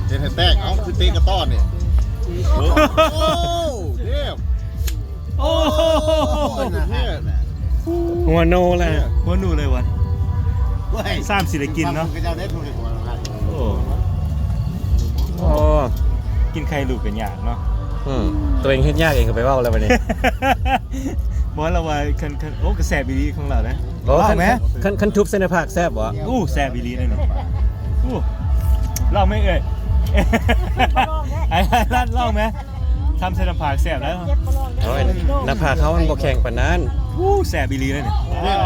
เห็นแตกเอ้าคือเตะกระต้อนเนี่ยโอ้เทพ โอ้โห เทพ หัวโนแหละ หัวหนูเลยวะสามสิได้กินเนาะ ก็จะได้ทุนหัวกัน โอ้ โอ้ กินไข่ลูกเป็นอย่างเนาะ ตัวเองเฮ็ดยากเองก็ไปเว้าแล้วบัดนี้ บอกเราว่าคันโอ้กระแสบิลีของเรานะ โอ้ เล่าไหม คันทุบเส้นภาคแซ่บบ่ อู้แสบบิลีเลยเนี่ยอู้เล่าไหม่เอ่ยไอ้ร้านเล่าไหมทำเส้นผักแสบแล้ว โอ้ยหน้าผากเขามันบ่แข็งปานนั้น อู้แสบบิลีเลยเนี่ย เทพ